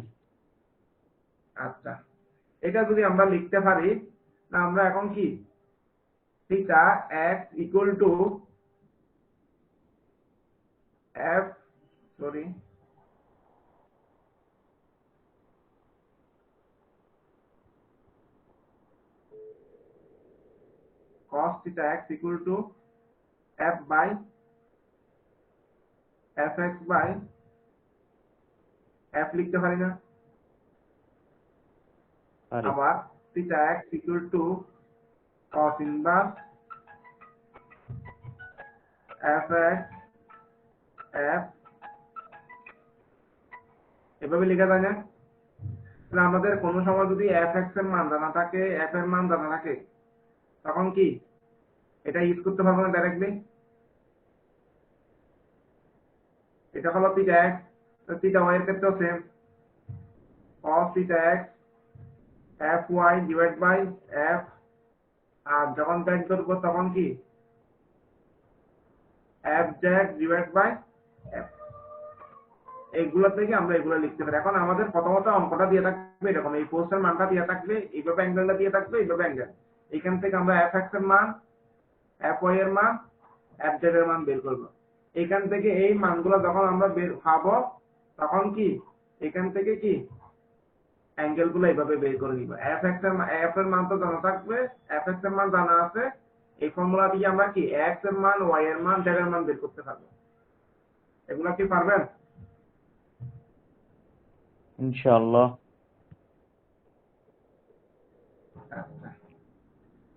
আচ্ছা, এটা যদি আমরা লিখতে পারি, না আমরা এখন কি theta x equal to F cos theta x equal to f by fx by f লিখতে পারি না? পারি। আবার theta x equal to cos inverse fx f, এভাবে লেখা যায় না? তাহলে আমাদের কোনো সময় যদি fx এর মান জানা থাকে, f এর মান জানা থাকে, তখন কি এটা ইউজ করতে পারবো না ডাইরেক্টলি? এটা হলো থিটা x, থিটা y এর ক্ষেত্রেও same, cos theta x fy divide by f, আর যখন বের করবো তখন কি fz ডিভাইড বাই f। এইগুলো থেকে আমরা এগুলো লিখতে পারি। এখন আমাদের প্রথমত অঙ্কটা দিয়ে থাকবে এরকম, এই পোস্টের মানটা দিয়ে থাকবে, এইভাবে অ্যাঙ্গেলটা দিয়ে থাকবে, এইভাবে অ্যাঙ্গেল, এখান থেকে আমরা fx এর মান, fy এর মান, fz এর মান বের করব। এখান থেকে এই মানগুলো যখন আমরা বের পাবো তখন কি এখান থেকে কি অ্যাঙ্গেলগুলো এইভাবে বের করে নিব। f এর মান তো জানা থাকবে, fx এর মান জানা আছে, এই ফর্মুলা দিয়ে আমরা কি x এর মান, y এর মান, z এর মান বের করতে পারবো। এগুলা কি পারবেন? ইনশাআল্লাহ। আচ্ছা,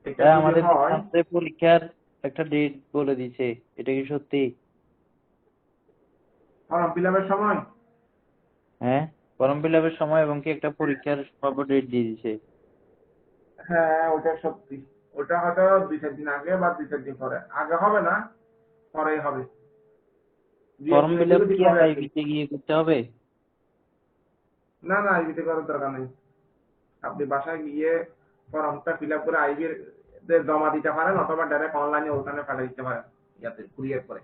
এটা এটা আমাদের যদি হয় সামনে পরীক্ষার একটা ডেট বলে দিছে, এটা কি সত্যি? ফর্ম ফিল আপের সময় হ্যাঁ, ফর্ম ফিল আপের সময় এবং কি একটা পরীক্ষার সম্ভাব্য ডেট দিয়ে দিছে। হ্যাঁ ওটা সত্যি, ওটা হয়তো 2-4 দিন আগে বা 2-4 দিন পরে, আগে হবে না, পরেই হবে। ফর্ম ফিল আপ কি হবে আর কি। আইবিতে গিয়ে করতে হবে? না না, আইবিতে করার দরকার নেই, আপনি বাসায় গিয়ে ফর্মটা ফিল আপ করে আইবি জমা দিতে পারেন, অথবা ডাইরেক্ট অনলাইনে ওখানে পাঠিয়ে দিতে পারেন, ইয়াতে কুরিয়ার করে।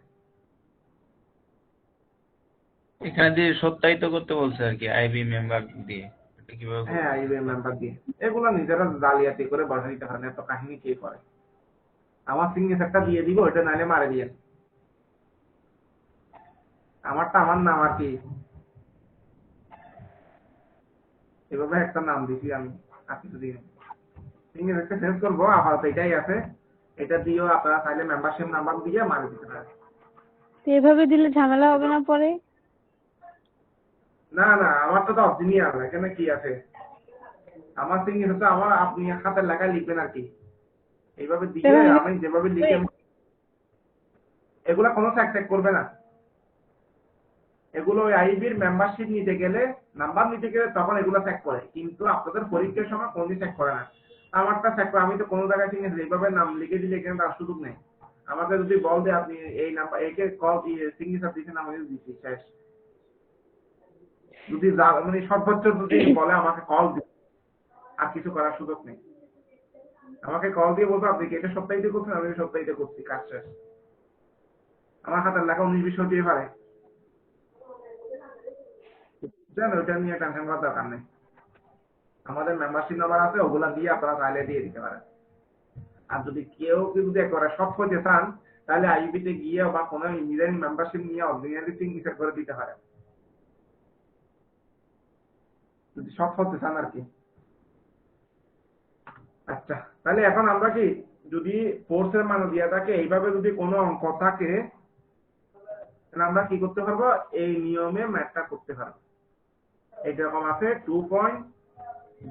এখানে দিয়ে সত্যায়িত করতে বলছে আর কি, আইবি মেম্বার দিয়ে। এটা কিভাবে হ্যাঁ, করবো? আইবি মেম্বার দিয়ে এগুলো নিজেরা জালিয়াতি করে বসাই দিতে পারেন, এত কাহিনী কে করে? আমার সিগনেচারটা দিয়ে দিব, ওটা নাইলে মারে দিয়ে, আমারটা আমার নাম আর কি, এভাবে একটা নাম দিছি আমি, আর কিছু দিই। সিগনেচারটা চেঞ্জ করবো, আপাতত এটাই আছে। এটা দিয়েও আপনারা চাইলে মেম্বারশিপ নাম্বার দিয়ে মারি দিতে পারেন। তো এভাবে দিলে ঝামেলা হবে না পরে? না না, আমার তো অরিজিনাল, এখানে কি আছে, আমার সিগনেচার তো আমার, আপনি হাতের লেখায় লিখবেন আর কি, এইভাবে দিয়ে এভাবে আমি যেভাবে লিখে, এগুলা কোনো চেক করবে না। এগুলো ওই আইবির মেম্বারশিপ নিতে গেলে, নাম্বার নিতে গেলে তখন এগুলো চেক করে, কিন্তু আপনাদের পরীক্ষার সময় কোনদিন চেক করে না। আমারটা চেক করে, আমি তো কোনো জায়গায় সিগনেচার এইভাবে নাম লিখে দিলে এখানে তার সুযোগ নেই। আমাকে যদি বল যে আপনি এই নাম্বার একে কল দিয়ে সিগনেচার দিচ্ছেন, আমাকে দিচ্ছি শেষ। যদি মানে সর্বোচ্চ যদি বলে আমাকে কল দিন, আর কিছু করার সুযোগ নেই। আমাকে কল দিয়ে বলবো আপনি কি এটা সপ্তাহিতে করছেন, আমি সপ্তাহিতে করছি, কাজ শেষ। আমার হাতের লেখা 19-20 হতে পারে, জানো, ওটা নিয়ে টেনশন করার দরকার নেই। আমাদের মেম্বারশিপ নাম্বার আছে, ওগুলা দিয়ে আপনারা চাইলে দিয়ে দিতে পারেন। আর যদি কেউ যদি একবারে সব করতে চান, তাহলে আইবিতে গিয়ে বা কোনো ইঞ্জিনিয়ারিং মেম্বারশিপ নিয়ে অর্ডিনারি সিগনেচার করে দিতে পারেন, যদি সব করতে চান আর কি। আচ্ছা, তাহলে এখন আমরা কি, যদি ফোর্সের মান দেওয়া থাকে, এইভাবে যদি কোনো অঙ্ক থাকে, তাহলে আমরা কি করতে পারবো, এই নিয়মে ম্যাথটা করতে পারবো। এইরকম আছে 2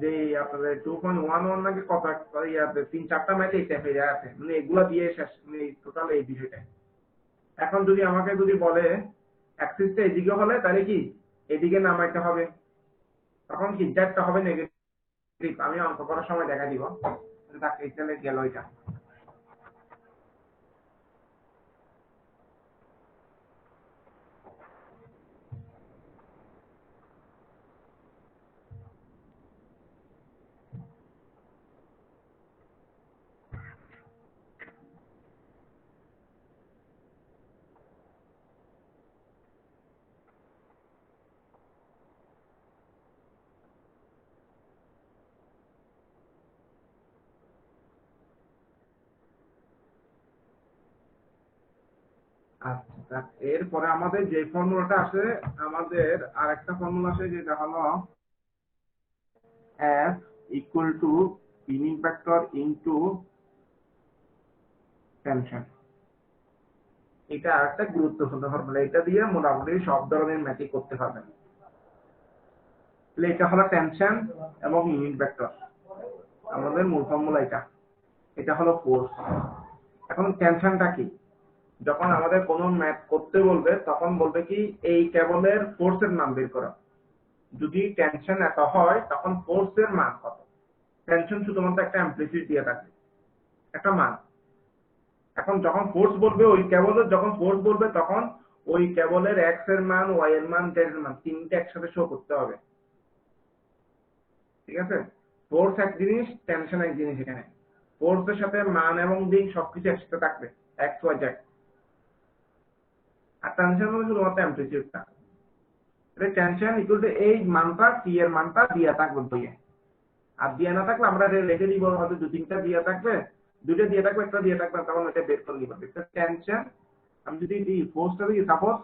যে আপনাদের 2.11 নাকি কত ইয়াতে 3-4টা ম্যাচে এই টাইপের আছে, মানে এগুলা দিয়ে শেষ, মানে টোটাল এই বিষয়টা। এখন যদি আমাকে যদি বলে অ্যাক্সিসটা এদিকে হলে তাহলে কি এদিকে নামাইতে হবে, তখন কি জেডটা হবে নেগেটিভ। আমি অঙ্ক করার সময় দেখা দিব, তাকে এখানে গেল এটা। আচ্ছা, এরপরে আমাদের যে ফর্মুলাটা আছে, আমাদের আরেকটা ফর্মুলা আছে, যেটা হলো F equal to unit vector into tension. এটা আরেকটা গুরুত্বপূর্ণ ফর্মুলা, এটা দিয়ে মোটামুটি সব ধরনের ম্যাথই করতে পারবেন। তাহলে এটা হলো টেনশন এবং ইউনিট ভেক্টর, আমাদের মূল ফর্মুলা এটা। এটা হলো ফোর্স। এখন টেনশনটা কি, যখন আমাদের কোনো ম্যাথ করতে বলবে তখন বলবে কি এই কেবলের ফোর্সের মান বের করা। যদি টেনশন এত হয় তখন ফোর্সের মান কত। টেনশন শুধুমাত্র একটা অ্যামপ্লিটিউড দিয়ে থাকে, একটা মান। এখন যখন ফোর্স বলবে, ওই কেবলের যখন ফোর্স বলবে তখন ওই কেবলের এক্স এর মান, ওয়াই এর মান, জেড এর মান তিনটে একসাথে শো করতে হবে। ঠিক আছে, ফোর্স এক জিনিস, টেনশন এক জিনিস। এখানে ফোর্সের সাথে মান এবং দিক সবকিছু একসাথে থাকবে, এক্স ওয়াই জেড। আর টেনশন হলো শুধুমাত্র অ্যামপ্লিটিউডটা। টেনশন ইকুয়াল টু এই মানটা, টি এর মানটা দিয়া থাকবে বইয়ে। আর দিয়া না থাকলে আমরা রেখে দিব, হয়তো 2-3টা দিয়া থাকবে, 2টা দিয়ে থাকবে, একটা দিয়ে থাকবে, তখন ওটা বের করে নিব। টেনশন আমি যদি দিই, ফোর্সটা দিই, সাপোজ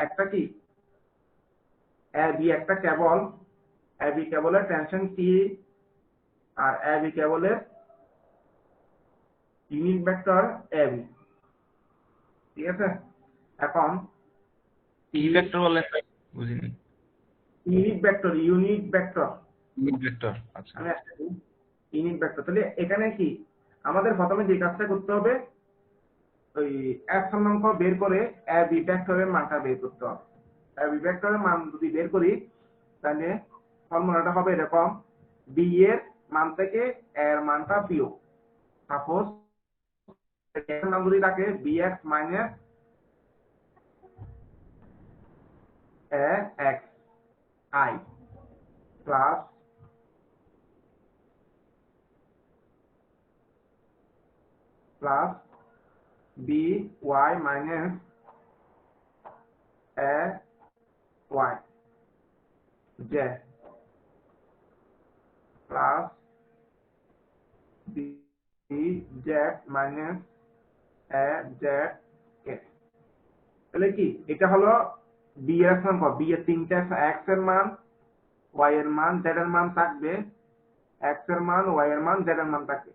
একটা কি বি, একটা কেবল বি কেবলের টেনশন টি, আর বি কেবলের ইউনিট ভেক্টর বি। ঠিক আছে, এখন কি ভেক্টর বলেন ভাই? বুঝিনি। Unit vector, unit vector, unit vector. আচ্ছা, আমি ইউনিট ভেক্টর। তাহলে এখানে কি আমাদের প্রথমে যে কাজটা করতে হবে, ওই এক স্থানাঙ্ক বের করে বি ভেক্টরের মানটা বের করতে হবে। বি ভেক্টরের মান যদি বের করি, তাহলে ফর্মুলাটা হবে এরকম, বি এর মান থেকে এর মানটা বিয়োগ। সাপোজ এর মান যদি থাকে bx minus x I plus by minus y z plus bz minus z k। তাহলে কি এটা হলো বি এর মান, বি এর তিনটা x এর মান, y এর মান, z এর মান থাকবে, x এর মান, y এর মান, z এর মান থাকে।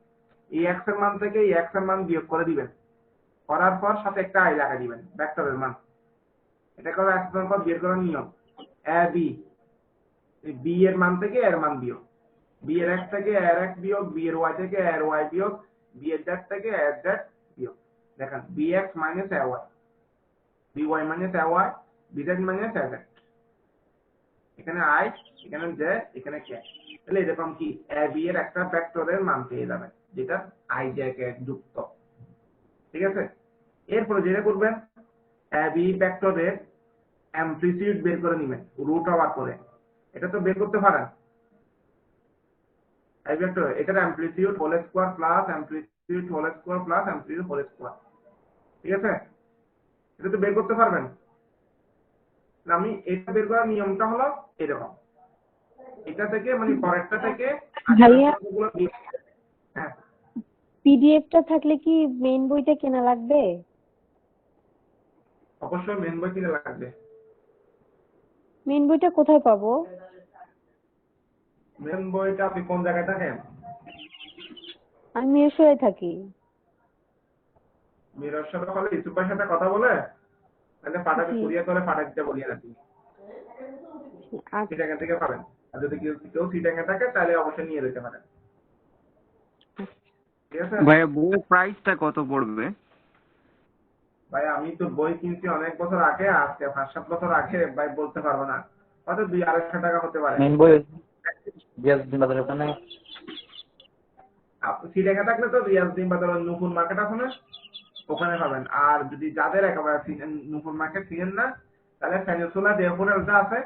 এই x এর মান থেকে এই x এর মান বিয়োগ করে দিবেন, করার পর সাথে একটা i লাগাই দিবেন ভেক্টরের মান। এটা করে x এর মান বের করার নিয়ম। a b, এই b এর মান থেকে এর মান বিয়োগ, b এর x থেকে এর x বিয়োগ, b এর y থেকে এর y বিয়োগ, b এর z থেকে এর z বিয়োগ। দেখেন bx minus ay, by minus ay, bz minus az, এখানে i, এখানে j, এখানে k। তাহলে এরকম কি a b এর একটা ভেক্টরের মান পেয়ে যাবেন, যেটা i j k যুক্ত। ঠিক আছে, এরপরে যেটা করবেন, a b ভেক্টরের অ্যামপ্লিটিউড বের করে নেবেন রুট ওভার করে। এটা তো বের করতে পারেন, a ভেক্টর এটার amplitude whole square plus amplitude whole square plus amplitude whole square. ঠিক আছে, এটা তো বের করতে পারবেন। আমি এটা বের করার নিয়মটা হলো এরকম, এটা থেকে মানে পরেরটা থেকে ভাইয়া, হ্যাঁ, পিডিএফটা থাকলে কি মেইন বইটা কেনা লাগবে? অবশ্যই মেন বই কিনে লাগবে। মেইন বইটা কোথায় পাবো? মেন বইটা আপনি কোন জায়গায় থাকেন? আমি মিরসরাই থাকি। মিরসরাই হলে ইসুফের সাথে কথা বলে তাহলে পাঠাতে, জি। কুরিয়ার করে পাঠাতে বলিয়ে রাখি, আচ্ছা, সিটাঙ্গা থেকে পাবেন। আর যদি কেউ সিটাঙ্গা থাকে তাহলে অবশ্যই নিয়ে যেতে পারেন। ঠিক আছে ভাইয়া বইয়ের প্রাইসটা কত পড়বে? ভাই, আমি তো বই কিনছি অনেক বছর আগে, আজকে 5-7 বছর আগে, ভাই বলতে পারবো না, হয়তো 200-250 টাকা হতে পারে। মেন বই রিয়াজউদ্দিন বাজারের ওখানে। আপনি সিটাঙ্গা থাকলে তো রিয়াজউদ্দিন বাজার নূপুর মার্কেট আছে না, ওখানে পাবেন। আর যদি যাদের একেবারে নূপুর মার্কেট চিনেন না, তাহলে ফেনিসুলা দেওপুরেলটা আছে,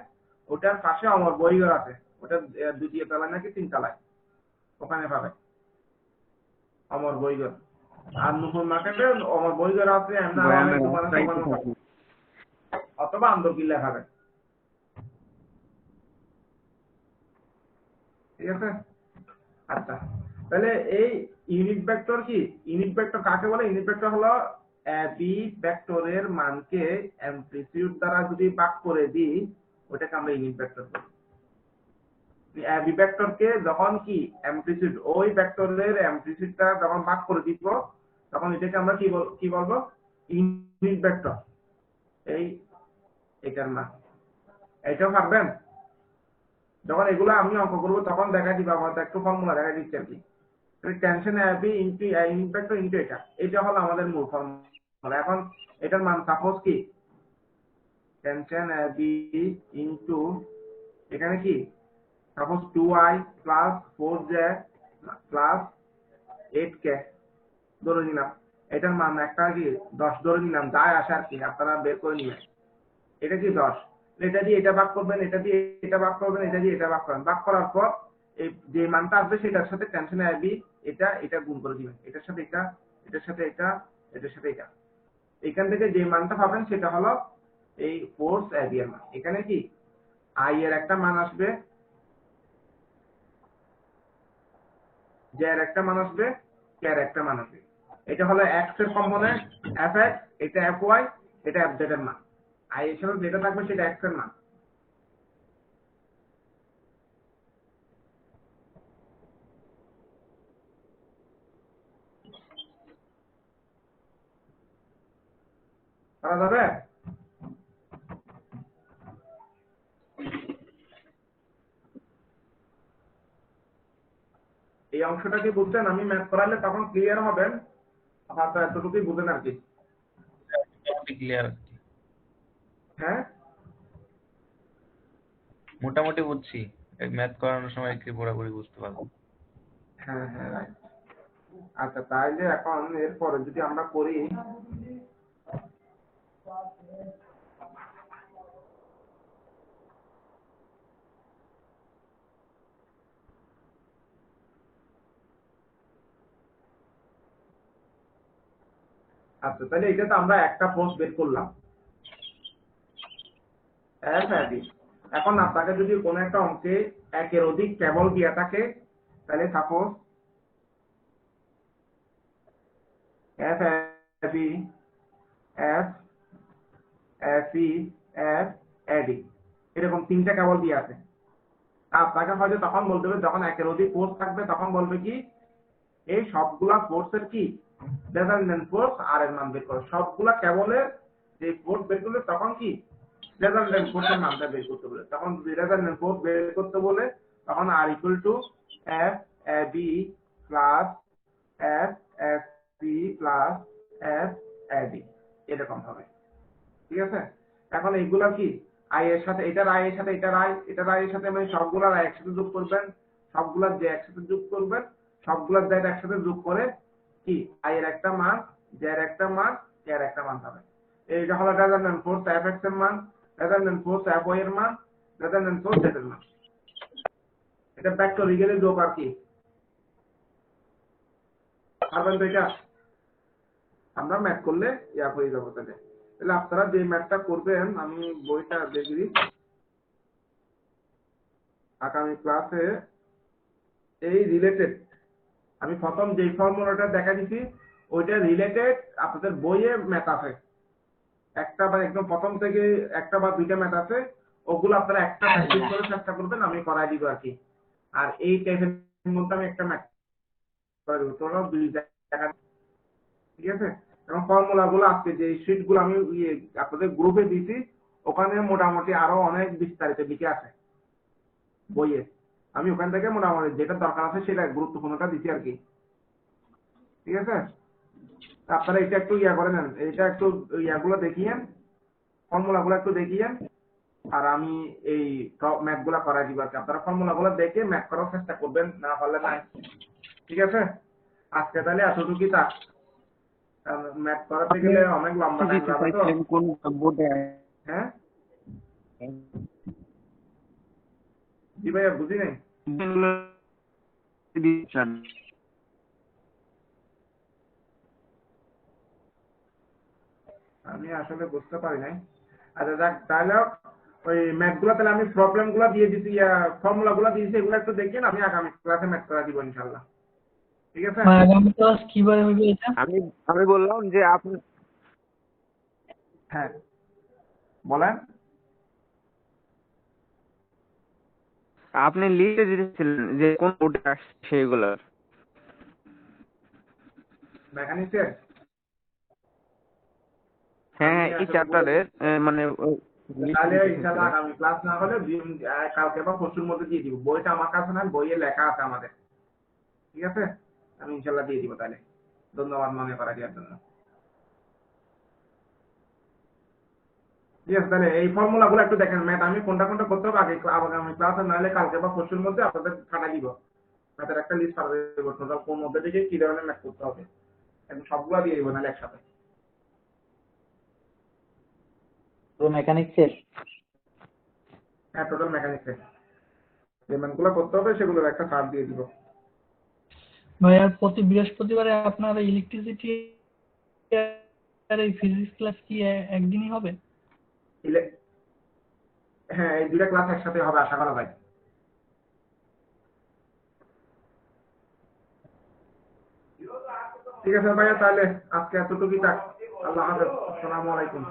ওটার পাশে অমর বইঘর আছে, ওটা 2 তলায় নাকি 3 তলায়, ওখানে পাবেন অমর বইঘর। আর নূপুর মার্কেটে অমর বইঘর আছে, এমনি ভাইয়া অনেক আমি দোকানে রাজশাহীতে দোকানে থাকি। অথবা আন্দরকিল্লা খাবেন। ঠিক আছে, আচ্ছা, তাহলে এই ইউনিট ভেক্টর কি? ইউনিট ভেক্টর কাকে বলে? ইউনিট ভেক্টর হলো বি ভেক্টরের মানকে অ্যামপ্লিটিউড দ্বারা যদি ভাগ করে দিই, ওটাকে আমরা ইউনিট ভেক্টর বলি। বি ভেক্টরকে যখন কি অ্যামপ্লিটিউড, ওই ভেক্টরের অ্যামপ্লিটিউডটা যখন ভাগ করে দিব, তখন এটাকে আমরা কি বলবো? Unit vector. এটার মান, এটাও পারবেন? যখন এগুলো আমি অঙ্ক করবো তখন দেখা দিবা, আমাদের একটু ফর্মুলা দেখা দিচ্ছে আর কি। Tension AB into unit vector into এটা হলো আমাদের মূল ফর্মুলা। এখন এটার মান সাপোজ কি টেনশন এবি ইনটু এখানে কি suppose 2i plus 4j plus 8k ধরে নিলাম। এটার মান একটা কি 10 ধরে নিলাম, যাই আসে আর কি, আপনারা বের করে নিবেন। এটা কি 10, এটা দিয়ে এটা ভাগ করবেন, এটা দিয়ে এটা ভাগ করবেন, এটা দিয়ে এটা ভাগ করবেন। ভাগ করার পর এই যে মানটা আসবে সেটার সাথে টেনশন এবি এটা গুণ করে দিবেন, এটার সাথে এটা, এটার সাথে এটা, এটার সাথে এটা। এখান থেকে যে মানটা পাবেন সেটা হলো এই ফোর্স এবি এর মান। এখানে কি আই এর একটা মান আসবে, জে এর একটা মান আসবে, কে এর একটা মান আসবে। এটা হলো এক্স এর কম্পোনেন্ট এফ এক্স, এটা এফ ওয়াই, এটা এফ জেড এর মান। আই এর সাথে যেটা থাকবে সেটা এক্স এর মান। করা যাবে? এই অংশটা কি বুঝছেন? আমি ম্যাথ করালে তখন ক্লিয়ার হবেন, হয়তো এতটুকুই বুঝেন আর কি। ক্লিয়ার, হ্যাঁ, মোটামুটি বুঝছি। ম্যাথ করানোর সময় কি পুরোপুরি বুঝতে পারবো। হ্যাঁ, হ্যাঁ, রাইট। আচ্ছা, তাইলে এখন এরপরে যদি আমরা করি, আচ্ছা তাহলে এটা তো আমরা একটা ফোর্স বের করলাম এফ এবি। এখন আপনাকে যদি কোনো একটা অঙ্কে একের অধিক কেবল দিয়া থাকে, তাহলে সাপোজ এফ এবি, এফ এফি, এফ এডি, এরকম 3টা কেবল দিয়ে আছে। আপনাকে হয়তো তখন বলতে হবে, যখন একের অধিক ফোর্স থাকবে তখন বলবে কি এই সবগুলা ফোর্সের কি রেজাল্টেন্ট ফোর্স আর এর মান বের করো। সবগুলা কেবলের যে ফোর্স বের করলে তখন কি রেজাল্টেন্ট ফোর্সের মানটা বের করতে বলে, তখন রেজাল্টেন্ট ফোর্স বের করতে বলে তখন R equal to F A B plus F S C plus F A B এরকম হবে। ঠিক আছে, এখন এইগুলা কি আই এর সাথে এটার আই এর সাথে এটার আই, এটার আই এর সাথে মানে সবগুলার আই একসাথে যোগ করবেন, সবগুলার যে একসাথে যোগ করবেন, সবগুলার জেড একসাথে যোগ করে কি আই এর একটা মান, জে এর একটা মান, কে এর একটা মান পাবেন। এইটা হলো রেজাল্টেন্ট ফোর্স এফ এক্স এর মান, রেজাল্টেন্ট ফোর্স এফ ওয়াই এর মান, রেজাল্টেন্ট ফোর্স জেড এর মান। এটা ভেক্টরিক্যালি যোগ আর কি পারবেন তো? এটা আমরা ম্যাথ করলে ইয়া হয়ে যাবো। তাহলে আপনারা যে ম্যাথটা করবেন আমি বইটা দেখে দিই, আগামী ক্লাসে এই রিলেটেড আমি প্রথম যে ফর্মুলাটা দেখা দিছি ওইটা রিলেটেড আপনাদের বইয়ে ম্যাথ আছে, একটা বা একদম প্রথম থেকে একটা বা দুইটা ম্যাথ আছে, ওগুলো আপনারা একটা প্র্যাকটিস করে চেষ্টা করবেন, আমি করাই দিব আর কি। আর এই টাইপের মধ্যে আমি একটা ম্যাথ করে দেবো, তোমরা দুই টাকা। ঠিক আছে, এবং ফর্মুলা গুলো আজকে যে শিট গুলো আমি আপনাদের গ্রুপে দিয়েছি ওখানে মোটামুটি আরো অনেক বিস্তারিত দিকে আছে বইয়ে, আমি ওখান থেকে মোটামুটি যেটা দরকার আছে সেটা গুরুত্বপূর্ণটা দিচ্ছি আর কি। ঠিক আছে, আপনারা এটা একটু ইয়া করে নেন, এটা একটু ইয়াগুলো দেখিয়েন, ফর্মুলা গুলো একটু দেখিয়েন, আর আমি এই ম্যাথ গুলা করাই দিব আর কি। আপনারা ফর্মুলা গুলো দেখে ম্যাথ করার চেষ্টা করবেন, না পারলে নাই। ঠিক আছে, আজকে তাহলে এতটুকুই থাক, ম্যাথ করাতে গেলে অনেক লম্বা টাইম যাবে তো। কোন বোর্ডে? হ্যাঁ জি ভাইয়া, বুঝি নাই। আমি আসলে বুঝতে পারি নাই। আচ্ছা যাক, তাহলে ওই ম্যাথ গুলা তাহলে আমি প্রবলেম গুলা দিয়ে দিচ্ছি, ফর্মুলা গুলা দিয়েছি, এগুলো একটু দেখেন, আমি আগামী ক্লাসে ম্যাথ করা দিব ইনশাল্লাহ। ঠিক আছে, আগামী ক্লাস কিভাবে হবে এটা? আমি বললাম যে আপনি হ্যাঁ বলেন। আপনি লিখে দিয়েছিলেন যে কোন বোর্ডে আসছে সেইগুলোর। মেকানিক্সের হ্যাঁ এই চ্যাপ্টারের মানে তাহলে ইনশাল্লাহ আগামী ক্লাস না হলে কালকে বা পরশুর মধ্যে দিয়ে দিব। বইটা আমার কাছে না, বইয়ে লেখা আছে আমাদের। ঠিক আছে, আমি ইনশাল্লাহ দিয়ে দিব তাহলে। ধন্যবাদ মনে করা দেওয়ার জন্য। ঠিক আছে, তাহলে এই ফর্মুলা গুলো একটু দেখেন, ম্যাথ আমি কোনটা কোনটা করতে হবে আগে আগামী ক্লাসে, নাহলে কালকে বা পরশুর মধ্যে আপনাদের খাতা দিব, ম্যাথের একটা লিস্ট পাঠাতে দেবো, টোটাল কোন মধ্যে থেকে কি ধরনের ম্যাথ করতে হবে, একদম সবগুলা দিয়ে দিব নাহলে একসাথে। তো মেকানিক্সের হ্যাঁ টোটাল মেকানিক্সের যে ম্যাথগুলো করতে হবে সেগুলোর একটা চার্ট দিয়ে দিব। ভাই আর প্রতি বৃহস্পতিবারে আপনার ইলেকট্রিসিটি আর এই ফিজিক্স ক্লাস কি একদিনই হবে? হ্যাঁ এই দুইটা ক্লাস একসাথে হবে আশা করা যায়। ঠিক আছে ভাইয়া, তাহলে আজকে এতটুকুই থাক। আল্লাহ হাফেজ, আসসালামু আলাইকুম।